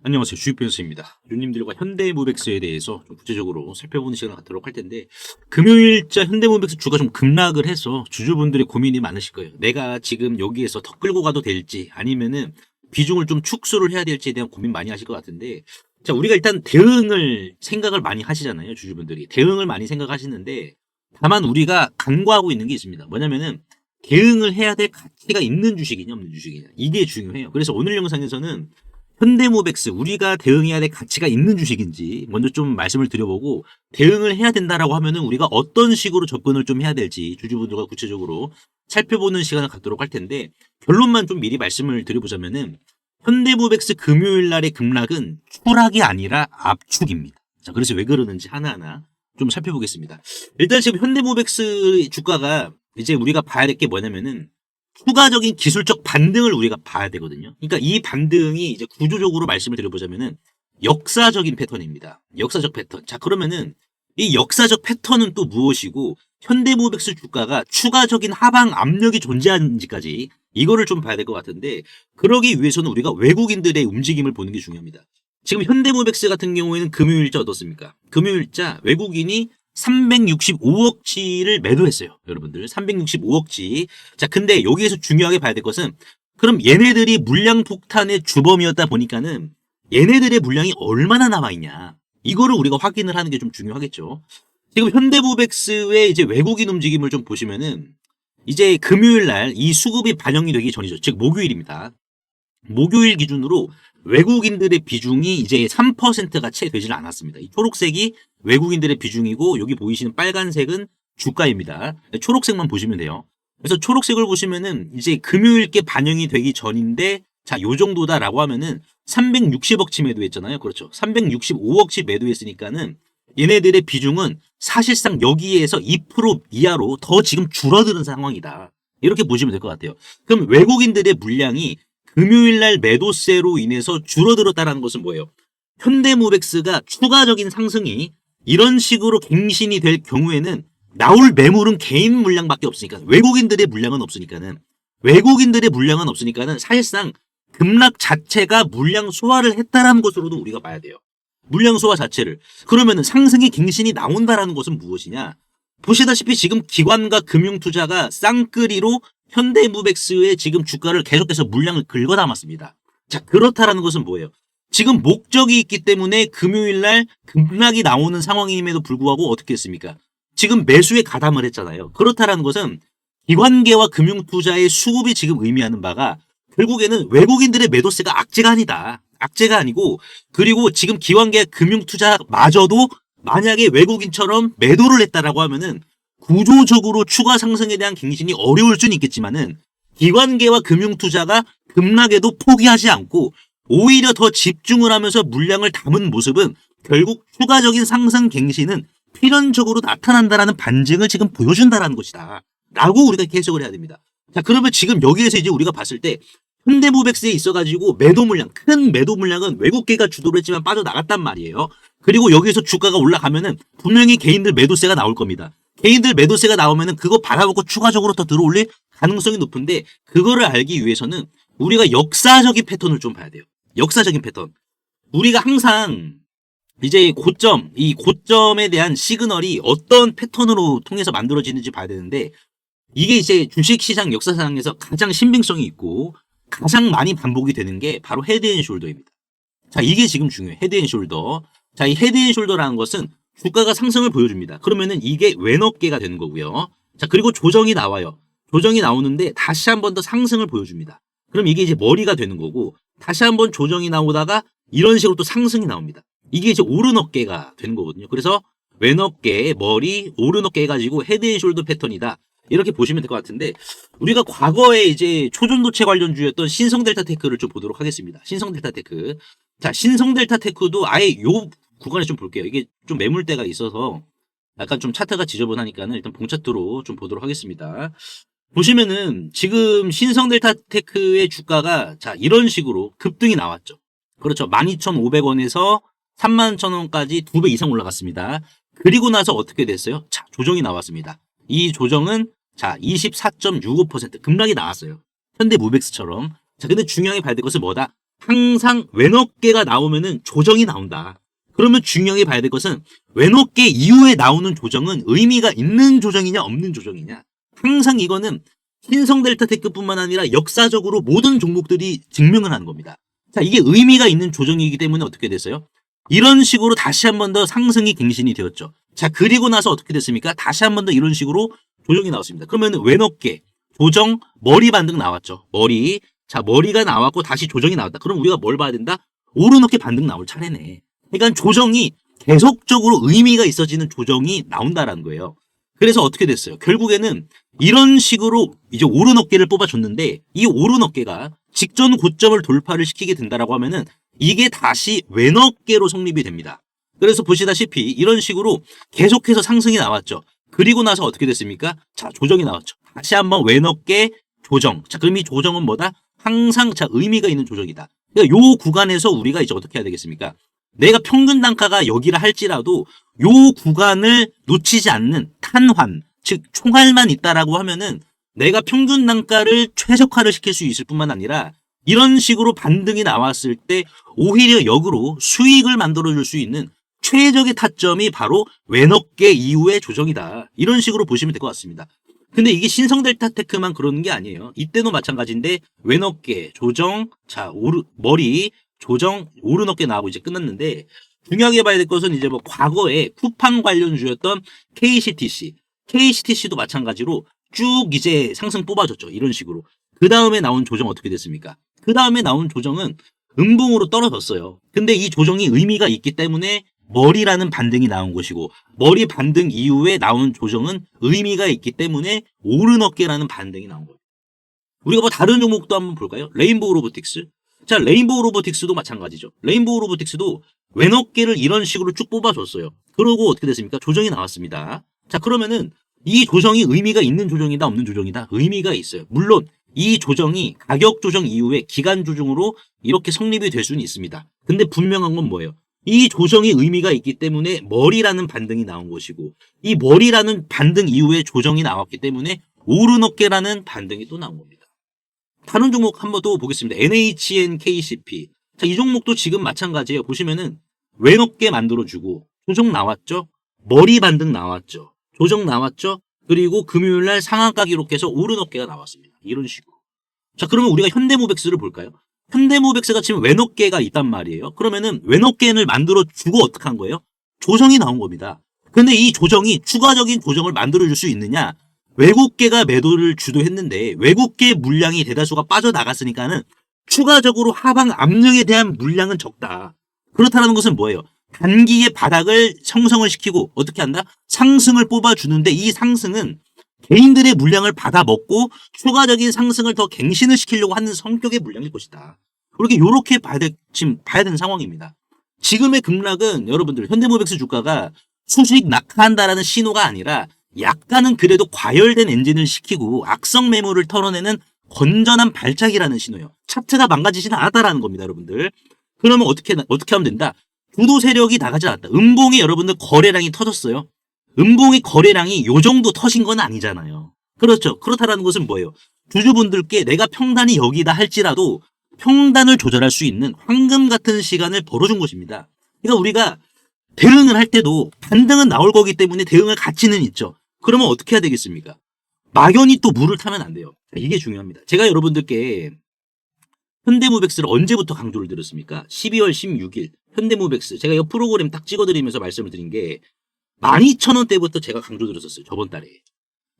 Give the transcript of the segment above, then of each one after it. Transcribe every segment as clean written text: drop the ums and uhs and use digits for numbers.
안녕하세요. 주식변호사입니다. 유님들과 현대모백스에 대해서 좀 구체적으로 살펴보는 시간을 갖도록 할 텐데, 금요일자 현대모백스 주가 좀 급락을 해서 주주분들의 고민이 많으실 거예요. 내가 지금 여기에서 더 끌고 가도 될지 아니면은 비중을 좀 축소를 해야 될지에 대한 고민 많이 하실 것 같은데, 자, 우리가 일단 대응을 생각을 많이 하시잖아요. 주주분들이. 대응을 많이 생각하시는데, 다만 우리가 간과하고 있는 게 있습니다. 뭐냐면은 대응을 해야 될 가치가 있는 주식이냐 없는 주식이냐. 이게 중요해요. 그래서 오늘 영상에서는 현대모백스 우리가 대응해야 될 가치가 있는 주식인지 먼저 좀 말씀을 드려보고, 대응을 해야 된다라고 하면은 우리가 어떤 식으로 접근을 좀 해야 될지 주주분들과 구체적으로 살펴보는 시간을 갖도록 할 텐데, 결론만 좀 미리 말씀을 드려보자면은 현대모백스 금요일 날의 급락은 추락이 아니라 압축입니다. 자, 그래서 왜 그러는지 하나하나 좀 살펴보겠습니다. 일단 지금 현대모백스 주가가 이제 우리가 봐야 될 게 뭐냐면은 추가적인 기술적 반등을 우리가 봐야 되거든요. 그러니까 이 반등이 이제 구조적으로 말씀을 드려보자면은 역사적인 패턴입니다. 역사적 패턴. 자, 그러면은 이 역사적 패턴은 또 무엇이고 현대모백스 주가가 추가적인 하방 압력이 존재하는지까지 이거를 좀 봐야 될 것 같은데, 그러기 위해서는 우리가 외국인들의 움직임을 보는 게 중요합니다. 지금 현대모백스 같은 경우에는 금요일자 어떻습니까? 금요일자 외국인이 365억치를 매도했어요. 여러분들 365억치. 자, 근데 여기에서 중요하게 봐야 될 것은, 그럼 얘네들이 물량 폭탄의 주범이었다 보니까는 얘네들의 물량이 얼마나 남아있냐, 이거를 우리가 확인을 하는 게 좀 중요하겠죠. 지금 현대모백스의 이제 외국인 움직임을 좀 보시면은 이제 금요일 날 이 수급이 반영이 되기 전이죠. 즉 목요일입니다. 목요일 기준으로 외국인들의 비중이 이제 3%가 채 되질 않았습니다. 이 초록색이 외국인들의 비중이고, 여기 보이시는 빨간색은 주가입니다. 초록색만 보시면 돼요. 그래서 초록색을 보시면은 이제 금요일께 반영이 되기 전인데, 자, 요 정도다라고 하면은 360억치 매도했잖아요. 그렇죠. 365억치 매도했으니까는 얘네들의 비중은 사실상 여기에서 2% 이하로 더 지금 줄어드는 상황이다. 이렇게 보시면 될 것 같아요. 그럼 외국인들의 물량이 금요일날 매도세로 인해서 줄어들었다는 것은 뭐예요? 현대모백스가 추가적인 상승이 이런 식으로 갱신이 될 경우에는 나올 매물은 개인 물량밖에 없으니까, 외국인들의 물량은 없으니까는 사실상 급락 자체가 물량 소화를 했다라는 것으로도 우리가 봐야 돼요. 물량 소화 자체를. 그러면은 상승의 갱신이 나온다라는 것은 무엇이냐? 보시다시피 지금 기관과 금융투자가 쌍끌이로 현대모백스의 지금 주가를 계속해서 물량을 긁어 담았습니다. 자, 그렇다라는 것은 뭐예요? 지금 목적이 있기 때문에 금요일날 급락이 나오는 상황임에도 불구하고 어떻게 했습니까? 지금 매수에 가담을 했잖아요. 그렇다라는 것은 기관계와 금융투자의 수급이 지금 의미하는 바가 결국에는 외국인들의 매도세가 악재가 아니다. 악재가 아니고, 그리고 지금 기관계 금융투자마저도 만약에 외국인처럼 매도를 했다라고 하면은 구조적으로 추가 상승에 대한 갱신이 어려울 수는 있겠지만은 기관계와 금융투자가 급락에도 포기하지 않고 오히려 더 집중을 하면서 물량을 담은 모습은 결국 추가적인 상승 갱신은 필연적으로 나타난다라는 반증을 지금 보여준다라는 것이다 라고 우리가 해석을 해야 됩니다. 자, 그러면 지금 여기에서 이제 우리가 봤을 때 현대모백스에 있어가지고 매도 물량, 큰 매도 물량은 외국계가 주도를 했지만 빠져나갔단 말이에요. 그리고 여기서 주가가 올라가면은 분명히 개인들 매도세가 나올 겁니다. 개인들 매도세가 나오면은 그거 받아먹고 추가적으로 더 들어올릴 가능성이 높은데, 그거를 알기 위해서는 우리가 역사적인 패턴을 좀 봐야 돼요. 역사적인 패턴. 우리가 항상 이제 고점, 이 고점에 대한 시그널이 어떤 패턴으로 통해서 만들어지는지 봐야 되는데, 이게 이제 주식시장 역사상에서 가장 신빙성이 있고 가장 많이 반복이 되는 게 바로 헤드앤숄더입니다. 자, 이게 지금 중요해요. 헤드앤숄더. 자, 이 헤드앤숄더라는 것은 주가가 상승을 보여줍니다. 그러면은 이게 왼어깨가 되는 거고요. 자, 그리고 조정이 나와요. 조정이 나오는데 다시 한 번 더 상승을 보여줍니다. 그럼 이게 이제 머리가 되는 거고, 다시 한 번 조정이 나오다가 이런 식으로 또 상승이 나옵니다. 이게 이제 오른 어깨가 되는 거거든요. 그래서 왼어깨, 머리, 오른 어깨 해가지고 헤드앤숄더 패턴이다. 이렇게 보시면 될 것 같은데, 우리가 과거에 이제 초전도체 관련주였던 신성델타테크를 좀 보도록 하겠습니다. 신성델타테크. 자, 신성델타테크도 아예 요 구간에 좀 볼게요. 이게 좀 매물대가 있어서 약간 좀 차트가 지저분하니까는 일단 봉차트로 좀 보도록 하겠습니다. 보시면은 지금 신성델타테크의 주가가 자, 이런 식으로 급등이 나왔죠. 그렇죠. 12,500원에서 31,000원까지 2배 이상 올라갔습니다. 그리고 나서 어떻게 됐어요? 자, 조정이 나왔습니다. 이 조정은 자, 24.65% 급락이 나왔어요. 현대모백스처럼. 자, 근데 중요하게 봐야 될 것은 뭐다? 항상 왼어깨가 나오면은 조정이 나온다. 그러면 중요하게 봐야 될 것은 왼어깨 이후에 나오는 조정은 의미가 있는 조정이냐 없는 조정이냐. 항상 이거는 신성델타테크뿐만 아니라 역사적으로 모든 종목들이 증명을 하는 겁니다. 자, 이게 의미가 있는 조정이기 때문에 어떻게 됐어요? 이런 식으로 다시 한 번 더 상승이 갱신이 되었죠. 자, 그리고 나서 어떻게 됐습니까? 다시 한 번 더 이런 식으로 조정이 나왔습니다. 그러면 왼어깨, 조정, 머리 반등 나왔죠. 머리. 자, 머리가 나왔고 다시 조정이 나왔다. 그럼 우리가 뭘 봐야 된다? 오르노깨 반등 나올 차례네. 그러니까 조정이 계속적으로 의미가 있어지는 조정이 나온다라는 거예요. 그래서 어떻게 됐어요? 결국에는 이런 식으로 이제 오른 어깨를 뽑아줬는데 이 오른 어깨가 직전 고점을 돌파를 시키게 된다라고 하면은 이게 다시 왼 어깨로 성립이 됩니다. 그래서 보시다시피 이런 식으로 계속해서 상승이 나왔죠. 그리고 나서 어떻게 됐습니까? 자, 조정이 나왔죠. 다시 한번 왼 어깨 조정. 자, 그럼 이 조정은 뭐다? 항상 자 의미가 있는 조정이다. 그러니까 요 구간에서 우리가 이제 어떻게 해야 되겠습니까? 내가 평균 단가가 여기라 할지라도 요 구간을 놓치지 않는 탄환, 즉 총알만 있다라고 하면은 내가 평균 단가를 최적화를 시킬 수 있을 뿐만 아니라 이런 식으로 반등이 나왔을 때 오히려 역으로 수익을 만들어줄 수 있는 최적의 타점이 바로 왼어깨 이후의 조정이다. 이런 식으로 보시면 될 것 같습니다. 근데 이게 신성델타테크만 그러는 게 아니에요. 이때도 마찬가지인데 왼어깨 조정, 자 머리 조정, 오른 어깨 나오고 이제 끝났는데 중요하게 봐야 될 것은 이제 뭐 과거에 쿠팡 관련주였던 KCTC도 마찬가지로 쭉 이제 상승 뽑아줬죠. 이런 식으로. 그 다음에 나온 조정 어떻게 됐습니까? 그 다음에 나온 조정은 음봉으로 떨어졌어요. 근데 이 조정이 의미가 있기 때문에 머리라는 반등이 나온 것이고 머리 반등 이후에 나온 조정은 의미가 있기 때문에 오른 어깨라는 반등이 나온 거예요. 우리가 뭐 다른 종목도 한번 볼까요? 레인보우 로보틱스. 자, 레인보우 로보틱스도 마찬가지죠. 레인보우 로보틱스도 왼 어깨를 이런 식으로 쭉 뽑아줬어요. 그러고 어떻게 됐습니까? 조정이 나왔습니다. 자, 그러면은 이 조정이 의미가 있는 조정이다, 없는 조정이다? 의미가 있어요. 물론 이 조정이 가격 조정 이후에 기간 조정으로 이렇게 성립이 될 수는 있습니다. 근데 분명한 건 뭐예요? 이 조정이 의미가 있기 때문에 머리라는 반등이 나온 것이고 이 머리라는 반등 이후에 조정이 나왔기 때문에 오른 어깨라는 반등이 또 나온 겁니다. 다른 종목 한번 또 보겠습니다. NHNKCP. 자, 이 종목도 지금 마찬가지예요. 보시면은 왼 어깨 만들어주고 조정 나왔죠. 머리 반등 나왔죠. 조정 나왔죠. 그리고 금요일날 상한가 기록해서 오른 어깨가 나왔습니다. 이런 식으로. 자, 그러면 우리가 현대모백스를 볼까요? 현대모백스가 지금 왼 어깨가 있단 말이에요. 그러면은 왼 어깨를 만들어주고 어떻게 한 거예요? 조정이 나온 겁니다. 근데 이 조정이 추가적인 조정을 만들어줄 수 있느냐? 외국계가 매도를 주도했는데 외국계 물량이 대다수가 빠져나갔으니까는 추가적으로 하방 압력에 대한 물량은 적다. 그렇다는 것은 뭐예요? 단기의 바닥을 형성을 시키고 어떻게 한다? 상승을 뽑아주는데 이 상승은 개인들의 물량을 받아먹고 추가적인 상승을 더 갱신을 시키려고 하는 성격의 물량일 것이다. 이렇게 지금 봐야 되는 상황입니다. 지금의 급락은 여러분들 현대모백스 주가가 수직 낙하한다라는 신호가 아니라 약간은 그래도 과열된 엔진을 시키고 악성 매물을 털어내는 건전한 발작이라는 신호예요. 차트가 망가지지는 않았다라는 겁니다, 여러분들. 그러면 어떻게 하면 된다? 주도 세력이 나가지 않았다. 음봉이 여러분들 거래량이 터졌어요. 음봉의 거래량이 요 정도 터진 건 아니잖아요. 그렇죠. 그렇다라는 것은 뭐예요? 주주분들께 내가 평단이 여기다 할지라도 평단을 조절할 수 있는 황금 같은 시간을 벌어준 것입니다. 그러니까 우리가 대응을 할 때도 반등은 나올 거기 때문에 대응할 가치는 있죠. 그러면 어떻게 해야 되겠습니까? 막연히 또 물을 타면 안 돼요. 이게 중요합니다. 제가 여러분들께 현대모백스를 언제부터 강조를 드렸습니까? 12월 16일 현대모백스 제가 이 프로그램 딱 찍어드리면서 말씀을 드린 게 12,000원대부터 제가 강조 드렸었어요. 저번 달에.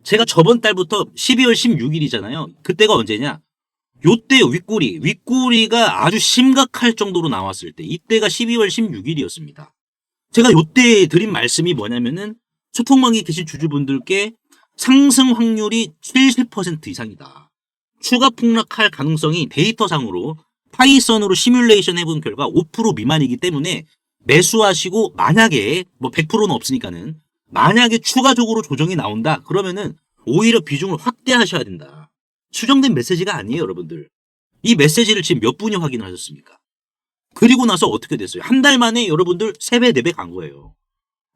제가 저번 달부터 12월 16일이잖아요. 그때가 언제냐? 요때 윗꼬리가 아주 심각할 정도로 나왔을 때 이때가 12월 16일이었습니다. 제가 요때 드린 말씀이 뭐냐면은 소통망에 계신 주주분들께 상승 확률이 70% 이상이다. 추가 폭락할 가능성이 데이터상으로 파이썬으로 시뮬레이션 해본 결과 5% 미만이기 때문에 매수하시고 만약에 뭐 100%는 없으니까는 만약에 추가적으로 조정이 나온다 그러면은 오히려 비중을 확대하셔야 된다. 수정된 메시지가 아니에요, 여러분들. 이 메시지를 지금 몇 분이 확인을 하셨습니까? 그리고 나서 어떻게 됐어요? 한 달 만에 여러분들 3배, 4배 간 거예요.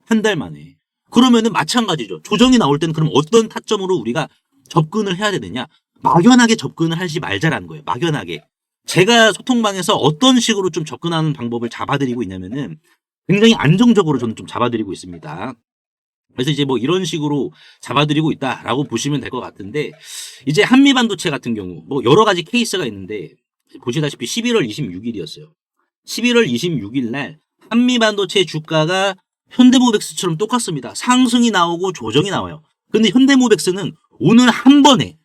한 달 만에. 그러면은 마찬가지죠. 조정이 나올 때는 그럼 어떤 타점으로 우리가 접근을 해야 되느냐? 막연하게 접근을 하지 말자라는 거예요. 막연하게. 제가 소통방에서 어떤 식으로 좀 접근하는 방법을 잡아드리고 있냐면은 굉장히 안정적으로 저는 좀 잡아드리고 있습니다. 그래서 이제 뭐 이런 식으로 잡아드리고 있다라고 보시면 될 것 같은데, 이제 한미반도체 같은 경우 뭐 여러 가지 케이스가 있는데, 보시다시피 11월 26일이었어요. 11월 26일 날 한미반도체 주가가 현대모백스처럼 똑같습니다. 상승이 나오고 조정이 나와요. 근데 현대모백스는 오늘 한 번에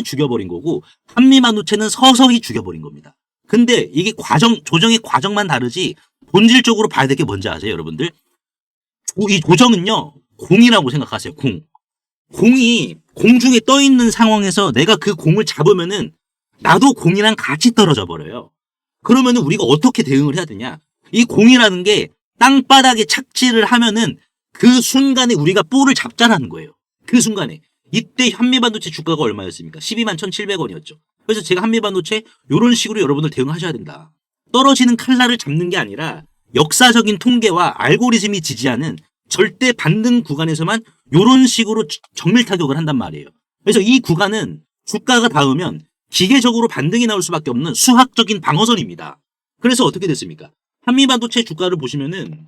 죽여버린 거고, 한미반도체는 서서히 죽여버린 겁니다. 근데 이게 조정의 과정만 다르지 본질적으로 봐야 될 게 뭔지 아세요, 여러분들? 이 조정은요, 공이라고 생각하세요. 공이 공중에 떠 있는 상황에서 내가 그 공을 잡으면은 나도 공이랑 같이 떨어져 버려요. 그러면은 우리가 어떻게 대응을 해야 되냐? 이 공이라는 게 땅바닥에 착지를 하면은 그 순간에 우리가 볼을 잡자라는 거예요. 그 순간에. 이때 한미반도체 주가가 얼마였습니까? 12만 1,700원이었죠. 그래서 제가 한미반도체 이런 식으로 여러분들 대응하셔야 된다. 떨어지는 칼날을 잡는 게 아니라 역사적인 통계와 알고리즘이 지지하는 절대 반등 구간에서만 이런 식으로 정밀 타격을 한단 말이에요. 그래서 이 구간은 주가가 닿으면 기계적으로 반등이 나올 수밖에 없는 수학적인 방어선입니다. 그래서 어떻게 됐습니까? 한미반도체 주가를 보시면은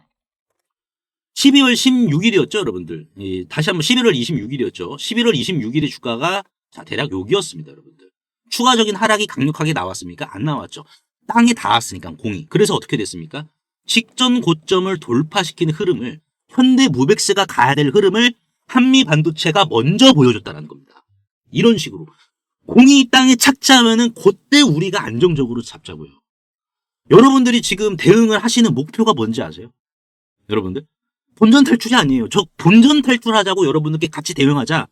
12월 16일이었죠, 여러분들. 다시 한번 11월 26일이었죠. 11월 26일의 주가가 자, 대략 여기였습니다, 여러분들. 추가적인 하락이 강력하게 나왔습니까? 안 나왔죠. 땅에 닿았으니까, 공이. 그래서 어떻게 됐습니까? 직전 고점을 돌파시키는 흐름을, 현대모백스가 가야 될 흐름을 한미반도체가 먼저 보여줬다는 겁니다. 이런 식으로. 공이 땅에 착지하면은 그때 우리가 안정적으로 잡자고요. 여러분들이 지금 대응을 하시는 목표가 뭔지 아세요? 여러분들? 본전 탈출이 아니에요. 저 본전 탈출하자고 여러분들께 같이 대응하자.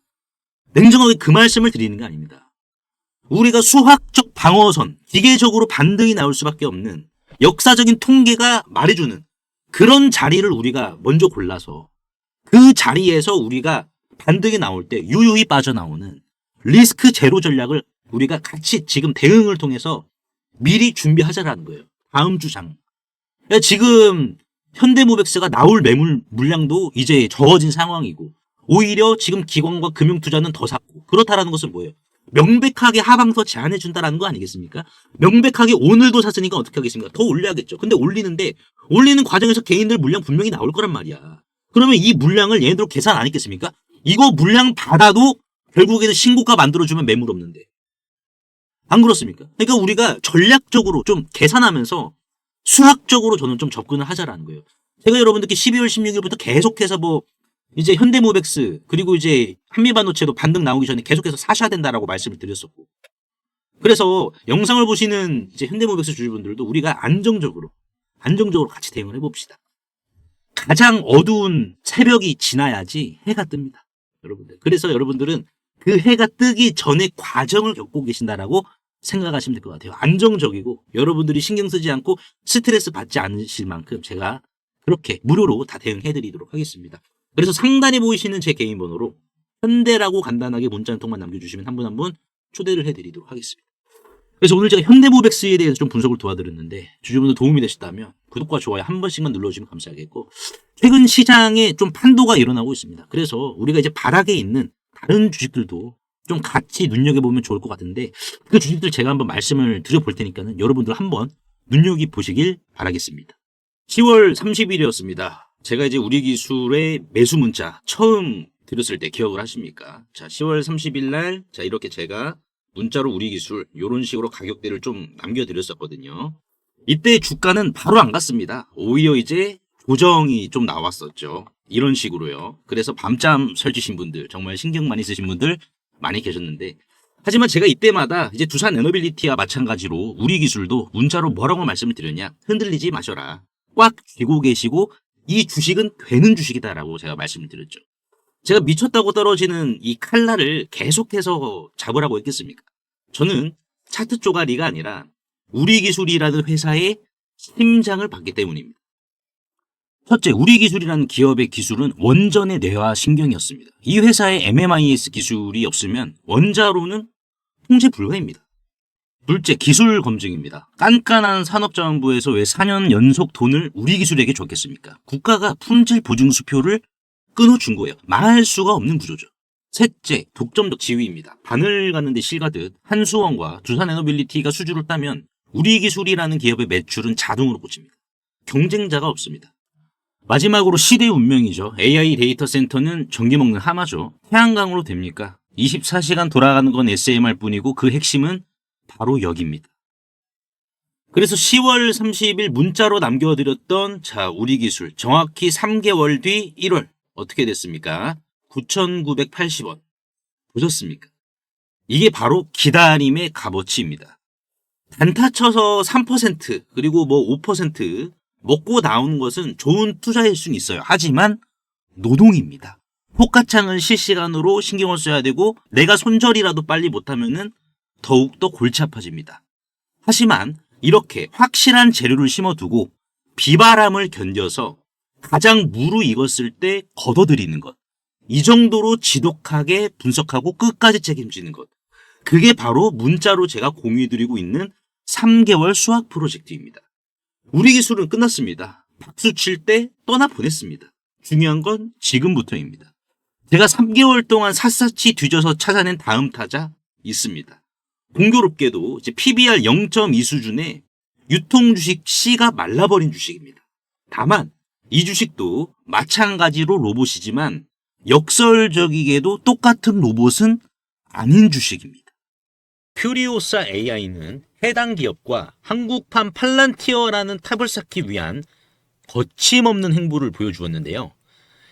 냉정하게 그 말씀을 드리는 게 아닙니다. 우리가 수학적 방어선, 기계적으로 반등이 나올 수밖에 없는 역사적인 통계가 말해주는 그런 자리를 우리가 먼저 골라서 그 자리에서 우리가 반등이 나올 때 유유히 빠져나오는 리스크 제로 전략을 우리가 같이 지금 대응을 통해서 미리 준비하자라는 거예요. 다음 주 장. 지금 현대모백스가 나올 매물 물량도 이제 적어진 상황이고, 오히려 지금 기관과 금융투자는 더 샀고, 그렇다라는 것은 뭐예요? 명백하게 하방서 제한해 준다라는 거 아니겠습니까? 명백하게 오늘도 샀으니까 어떻게 하겠습니까? 더 올려야겠죠. 근데 올리는 과정에서 개인들 물량 분명히 나올 거란 말이야. 그러면 이 물량을 얘네들 계산 안 했겠습니까? 이거 물량 받아도 결국에는 신고가 만들어주면 매물 없는데. 안 그렇습니까? 그러니까 우리가 전략적으로 좀 계산하면서 수학적으로 저는 좀 접근을 하자라는 거예요. 제가 여러분들께 12월 16일부터 계속해서 뭐 이제 현대모백스 그리고 이제 한미반도체도 반등 나오기 전에 계속해서 사셔야 된다라고 말씀을 드렸었고, 그래서 영상을 보시는 이제 현대모백스 주주분들도 우리가 안정적으로 같이 대응을 해봅시다. 가장 어두운 새벽이 지나야지 해가 뜹니다, 여러분들. 그래서 여러분들은 그 해가 뜨기 전의 과정을 겪고 계신다라고 생각하시면 될 것 같아요. 안정적이고 여러분들이 신경 쓰지 않고 스트레스 받지 않으실 만큼 제가 그렇게 무료로 다 대응해드리도록 하겠습니다. 그래서 상단에 보이시는 제 개인 번호로 현대라고 간단하게 문자 한 통만 남겨주시면 한 분 한 분 초대를 해드리도록 하겠습니다. 그래서 오늘 제가 현대모백스에 대해서 좀 분석을 도와드렸는데, 주주분들 도움이 되셨다면 구독과 좋아요 한 번씩만 눌러주시면 감사하겠고, 최근 시장에 좀 판도가 일어나고 있습니다. 그래서 우리가 이제 바닥에 있는 다른 주식들도 좀 같이 눈여겨보면 좋을 것 같은데, 그 주식들 제가 한번 말씀을 드려볼 테니까는 여러분들 한번 눈여겨보시길 바라겠습니다. 10월 30일이었습니다. 제가 이제 우리기술의 매수 문자 처음 드렸을 때 기억을 하십니까? 자, 10월 30일 날, 자, 이렇게 제가 문자로 우리기술 이런 식으로 가격대를 좀 남겨드렸었거든요. 이때 주가는 바로 안 갔습니다. 오히려 이제 조정이 좀 나왔었죠. 이런 식으로요. 그래서 밤잠 설치신 분들, 정말 신경 많이 쓰신 분들 많이 계셨는데, 하지만 제가 이때마다 이제 두산 에너빌리티와 마찬가지로 우리기술도 문자로 뭐라고 말씀을 드렸냐? 흔들리지 마셔라. 꽉 쥐고 계시고 이 주식은 되는 주식이다라고 제가 말씀을 드렸죠. 제가 미쳤다고 떨어지는 이 칼날을 계속해서 잡으라고 했겠습니까? 저는 차트 쪼가리가 아니라 우리기술이라는 회사의 심장을 받기 때문입니다. 첫째, 우리기술이라는 기업의 기술은 원전의 뇌와 신경이었습니다. 이 회사의 MMIS 기술이 없으면 원자로는 통제 불가입니다. 둘째, 기술 검증입니다. 깐깐한 산업자원부에서 왜 4년 연속 돈을 우리기술에게 줬겠습니까? 국가가 품질 보증 수표를 끊어준 거예요. 말할 수가 없는 구조죠. 셋째, 독점적 지위입니다. 바늘 가는데 실 가듯 한수원과 두산에너빌리티가 수주를 따면 우리기술이라는 기업의 매출은 자동으로 꽂힙니다. 경쟁자가 없습니다. 마지막으로 시대의 운명이죠. AI 데이터 센터는 전기 먹는 하마죠. 태양광으로 됩니까? 24시간 돌아가는 건 SMR 뿐이고 그 핵심은 바로 여기입니다. 그래서 10월 30일 문자로 남겨드렸던 우리기술 정확히 3개월 뒤 1월 어떻게 됐습니까? 9,980원. 보셨습니까? 이게 바로 기다림의 값어치입니다. 단타 쳐서 3% 그리고 5% 먹고 나오는 것은 좋은 투자일 수는 있어요. 하지만 노동입니다. 포가창을 실시간으로 신경을 써야 되고 내가 손절이라도 빨리 못하면은 더욱더 골치 아파집니다. 하지만 이렇게 확실한 재료를 심어두고 비바람을 견뎌서 가장 무르익었을 때 걷어들이는 것. 이 정도로 지독하게 분석하고 끝까지 책임지는 것. 그게 바로 문자로 제가 공유해드리고 있는 3개월 수학 프로젝트입니다. 우리 기술은 끝났습니다. 박수 칠 때 떠나보냈습니다. 중요한 건 지금부터입니다. 제가 3개월 동안 샅샅이 뒤져서 찾아낸 다음 타자 있습니다. 공교롭게도 이제 PBR 0.2 수준의 유통 주식 C가 말라버린 주식입니다. 다만 이 주식도 마찬가지로 로봇이지만 역설적이게도 똑같은 로봇은 아닌 주식입니다. 퓨리오사 AI는 해당 기업과 한국판 팔란티어라는 탑을 쌓기 위한 거침없는 행보를 보여주었는데요.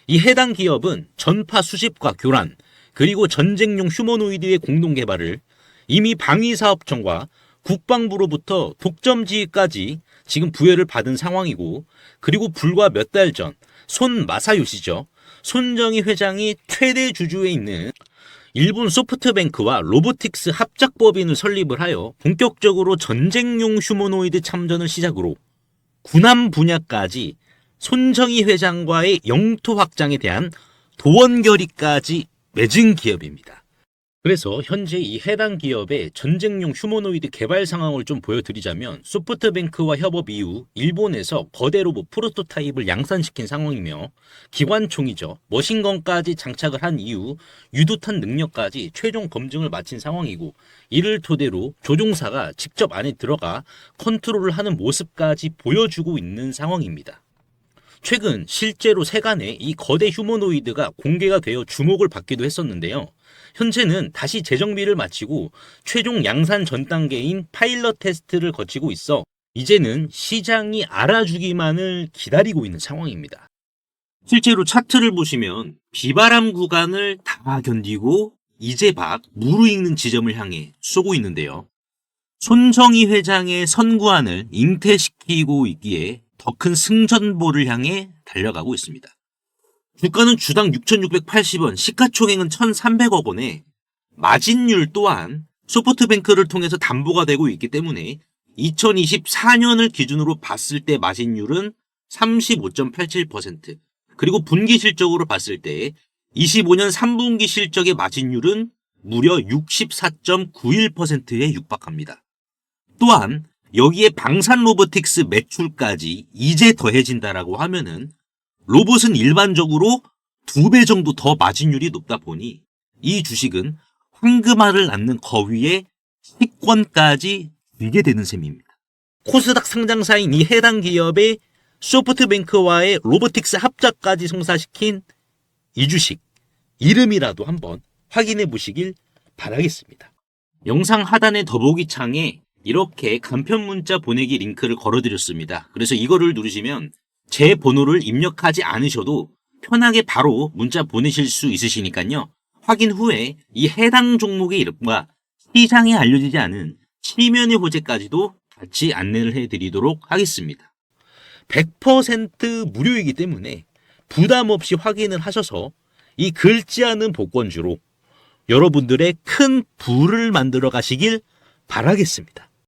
이 해당 기업은 전파 수집과 교란, 그리고 전쟁용 휴머노이드의 공동 개발을 이미 방위사업청과 국방부로부터 독점지휘까지 지금 부여를 받은 상황이고, 그리고 불과 몇 달 전 손 마사요시죠. 손정희 회장이 최대 주주에 있는 일본 소프트뱅크와 로보틱스 합작법인을 설립을 하여 본격적으로 전쟁용 휴머노이드 참전을 시작으로 군함 분야까지 손정희 회장과의 영토 확장에 대한 도원 결의까지 맺은 기업입니다. 그래서 현재 이 해당 기업의 전쟁용 휴머노이드 개발 상황을 좀 보여드리자면, 소프트뱅크와 협업 이후 일본에서 거대 로봇 프로토타입을 양산시킨 상황이며, 기관총이죠. 머신건까지 장착을 한 이후 유도탄 능력까지 최종 검증을 마친 상황이고, 이를 토대로 조종사가 직접 안에 들어가 컨트롤을 하는 모습까지 보여주고 있는 상황입니다. 최근 실제로 세간에 이 거대 휴머노이드가 공개가 되어 주목을 받기도 했었는데요. 현재는 다시 재정비를 마치고 최종 양산 전 단계인 파일럿 테스트를 거치고 있어 이제는 시장이 알아주기만을 기다리고 있는 상황입니다. 실제로 차트를 보시면 비바람 구간을 다 견디고 이제 막 무르익는 지점을 향해 쏘고 있는데요. 손정희 회장의 선구안을 잉태시키고 있기에 더 큰 승전보를 향해 달려가고 있습니다. 주가는 주당 6,680원, 시가총액은 1,300억 원에 마진율 또한 소프트뱅크를 통해서 담보가 되고 있기 때문에 2024년을 기준으로 봤을 때 마진율은 35.87%, 그리고 분기 실적으로 봤을 때 25년 3분기 실적의 마진율은 무려 64.91%에 육박합니다. 또한 여기에 방산 로보틱스 매출까지 이제 더해진다라고 하면은 로봇은 일반적으로 2배 정도 더 마진율이 높다 보니 이 주식은 황금알을 낳는 거위에 식권까지 쥐게 되는 셈입니다. 코스닥 상장사인 이 해당 기업의 소프트뱅크와의 로보틱스 합작까지 성사시킨 이 주식 이름이라도 한번 확인해 보시길 바라겠습니다. 영상 하단의 더보기 창에 이렇게 간편 문자 보내기 링크를 걸어드렸습니다. 그래서 이거를 누르시면 제 번호를 입력하지 않으셔도 편하게 바로 문자 보내실 수 있으시니까요. 확인 후에 이 해당 종목의 이름과 시장에 알려지지 않은 치면의 호재까지도 같이 안내를 해드리도록 하겠습니다. 100% 무료이기 때문에 부담 없이 확인을 하셔서 이 긁지 않은 복권주로 여러분들의 큰 부를 만들어 가시길 바라겠습니다.